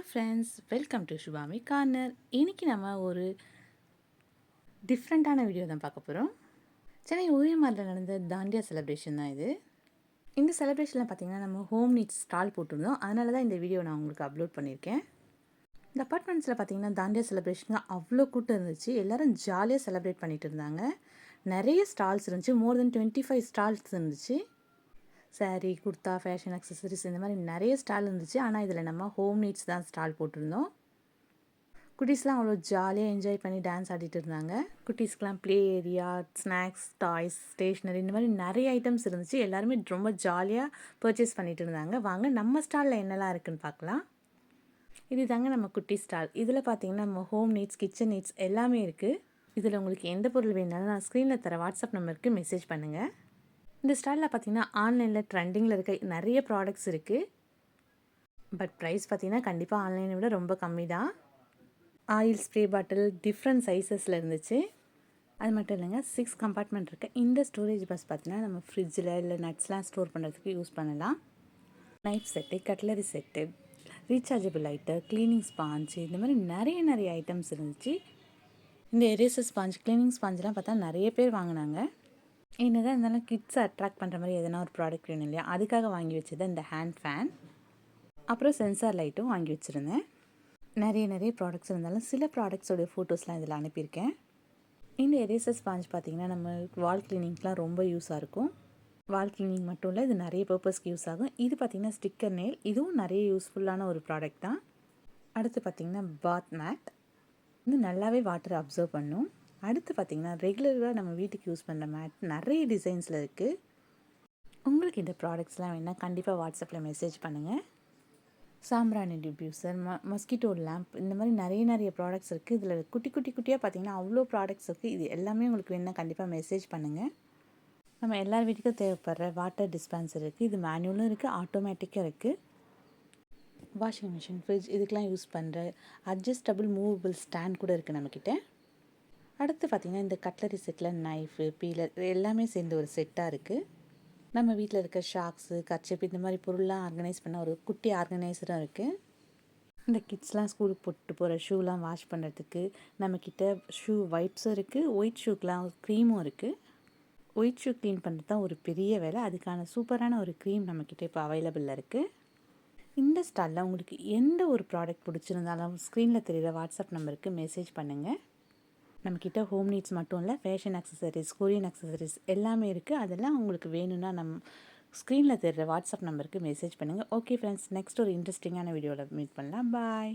Friends, welcome to Shubhami corner. இன்றைக்கி நம்ம ஒரு டிஃப்ரெண்ட்டான வீடியோ தான் பார்க்க போகிறோம். சென்னை ஓஎம்ஆரில் நடந்த தாண்டியா செலிப்ரேஷன் தான் இது. இந்த செலிப்ரேஷனில் பார்த்திங்கன்னா நம்ம ஹோம் நீட்ஸ் ஸ்டால் போட்டிருந்தோம். அதனால தான் இந்த வீடியோ நான் உங்களுக்கு அப்லோட் பண்ணியிருக்கேன். இந்த அப்பார்ட்மெண்ட்ஸில் பார்த்திங்கன்னா தாண்டியா செலிப்ரேஷனுக்கு அவ்வளோ கூட்டம் இருந்துச்சு. எல்லோரும் ஜாலியாக செலிப்ரேட் பண்ணிகிட்டு இருந்தாங்க. நிறைய ஸ்டால்ஸ் இருந்துச்சு. மோர் தென் 25 ஸ்டால்ஸ் இருந்துச்சு. சாரீ, குர்தா, ஃபேஷன் அக்சசரிஸ் இந்த மாதிரி நிறைய ஸ்டால் இருந்துச்சு. ஆனால் இதில் நம்ம ஹோம் நீட்ஸ் தான் ஸ்டால் போட்டிருந்தோம். குட்டீஸ்லாம் அவ்வளோ ஜாலியாக என்ஜாய் பண்ணி டான்ஸ் ஆடிட்டு இருந்தாங்க. குட்டீஸ்க்கெலாம் play area, snacks, toys, stationery இந்த மாதிரி நிறைய ஐட்டம்ஸ் இருந்துச்சு. எல்லாருமே ரொம்ப ஜாலியாக பர்ச்சேஸ் பண்ணிட்டு இருந்தாங்க. வாங்க நம்ம ஸ்டாலில் என்னெல்லாம் இருக்குதுன்னு பார்க்கலாம். இது தாங்க நம்ம குட்டி ஸ்டால். இதில் பார்த்தீங்கன்னா நம்ம ஹோம் நீட்ஸ், கிச்சன் நீட்ஸ் எல்லாமே இருக்குது. இதில் உங்களுக்கு எந்த பொருள் வேணாலும் நான் ஸ்க்ரீனில் தர வாட்ஸ்அப் நம்பருக்கு மெசேஜ் பண்ணுங்கள். இந்த ஸ்டாலில் பார்த்திங்கன்னா ஆன்லைனில் ட்ரெண்டிங்கில் இருக்க நிறைய ப்ராடக்ட்ஸ் இருக்குது. பட் ப்ரைஸ் பார்த்திங்கன்னா கண்டிப்பாக ஆன்லைனை விட ரொம்ப கம்மி தான். ஆயில் ஸ்ப்ரே பாட்டில் டிஃப்ரெண்ட் சைஸஸில் இருந்துச்சு. அது மட்டும் இல்லைங்க, 6 கம்பார்ட்மெண்ட் இருக்குது. இந்த ஸ்டோரேஜ் பஸ் பார்த்திங்கன்னா நம்ம ஃப்ரிட்ஜில் இல்லை நட்ஸ்லாம் ஸ்டோர் பண்ணுறதுக்கு யூஸ் பண்ணலாம். Knife set, cutlery set, rechargeable lighter, cleaning sponge இந்த மாதிரி நிறைய ஐட்டம்ஸ் இருந்துச்சு. இந்த எரேசர் ஸ்பாஞ்ச், க்ளீனிங் ஸ்பாஞ்செலாம் பார்த்தா நிறைய பேர் வாங்கினாங்க. என்னதான் இருந்தாலும் கிட்ஸை அட்ராக்ட் பண்ணுற மாதிரி எதனா ஒரு ப்ராடக்ட் வேணும் இல்லையா, அதுக்காக வாங்கி வச்சது இந்த ஹேண்ட் ஃபேன். அப்புறம் சென்சார் லைட்டும் வாங்கி வச்சுருந்தேன். நிறைய ப்ராடக்ட்ஸ் இருந்தாலும் சில ப்ராடக்ட்ஸோடைய ஃபோட்டோஸ்லாம் இதில் அனுப்பியிருக்கேன். இந்த எரேசர் ஸ்பாஞ்ச் பார்த்திங்கன்னா நம்ம வால் கிளீனிங்க்கெலாம் ரொம்ப யூஸாக இருக்கும். வால் கிளீனிங் மட்டும் இல்லை, இது நிறைய பர்பஸ்க்கு யூஸ் ஆகும். இது பார்த்திங்கன்னா ஸ்டிக்கர் நெயில், இதுவும் நிறைய யூஸ்ஃபுல்லான ஒரு ப்ராடக்ட் தான். அடுத்து பார்த்திங்கன்னா பாத் மேட், இது நல்லாவே வாட்டரை அப்சர்வ் பண்ணும். அடுத்து பார்த்திங்கன்னா ரெகுலராக நம்ம வீட்டுக்கு யூஸ் பண்ணுற மேட் நிறைய டிசைன்ஸில் இருக்குது. உங்களுக்கு இந்த ப்ராடக்ட்ஸ்லாம் வேணால் கண்டிப்பாக வாட்ஸ்அப்பில் மெசேஜ் பண்ணுங்கள். சாம்பிராணி டிஃப்யூசர், மஸ்கிட்டோ லேம்ப் இந்த மாதிரி நிறைய ப்ராடக்ட்ஸ் இருக்குது. இதில் குட்டியாக பார்த்திங்கன்னா அவ்வளோ ப்ராடக்ட்ஸ் இருக்குது. இது எல்லாமே உங்களுக்கு வேணால் கண்டிப்பாக மெசேஜ் பண்ணுங்கள். நம்ம எல்லார் வீட்டுக்கும் தேவைப்படுற வாட்டர் டிஸ்பென்சர் இருக்குது. இது மேனுவலும் இருக்குது, ஆட்டோமேட்டிக்காக இருக்குது. வாஷிங் மிஷின், ஃப்ரிட்ஜ் இதுக்கெலாம் யூஸ் பண்ணுற அட்ஜஸ்டபிள் மூவபிள் ஸ்டாண்ட் கூட இருக்குது நம்மக்கிட்ட. அடுத்து பார்த்திங்கன்னா இந்த கட்லரி செட்டில் நைஃபு, பீலர் இது எல்லாமே சேர்ந்து ஒரு செட்டாக இருக்குது. நம்ம வீட்டில் இருக்க ஷாக்ஸு, கர்ச்சிப் இந்த மாதிரி பொருள்லாம் ஆர்கனைஸ் பண்ண ஒரு குட்டி ஆர்கனைசரும் இருக்குது. இந்த கிட்ஸ்லாம் ஸ்கூலுக்கு போட்டு போகிற ஷூலாம் வாஷ் பண்ணுறதுக்கு நம்மக்கிட்ட ஷூ வைப்ஸும் இருக்குது. ஒயிட் ஷூக்கெலாம் க்ரீமும் இருக்குது. ஒயிட் ஷூ க்ளீன் பண்ணுறது தான் ஒரு பெரிய வேலை. அதுக்கான சூப்பரான ஒரு க்ரீம் நம்மக்கிட்ட இப்போ அவைலபிளில் இருக்குது. இந்த ஸ்டாலில் உங்களுக்கு எந்த ஒரு ப்ராடக்ட் பிடிச்சிருந்தாலும் ஸ்க்ரீனில் தெரிகிற வாட்ஸ்அப் நம்பருக்கு மெசேஜ் பண்ணுங்கள். நம்மக்கிட்ட ஹோம் நீட்ஸ் மட்டும் இல்லை, ஃபேஷன் அக்சசரிஸ், கொரியன் அக்சசரிஸ் எல்லாமே இருக்குது. அதெல்லாம் உங்களுக்கு வேணும்னா ஸ்க்ரீனில் தெரிகிற வாட்ஸ்அப் நம்பருக்கு மெசேஜ் பண்ணுங்கள். ஓகே ஃப்ரெண்ட்ஸ், நெக்ஸ்ட் ஒரு இன்ட்ரெஸ்டிங்கான வீடியோவில் மீட் பண்ணலாம். பாய்.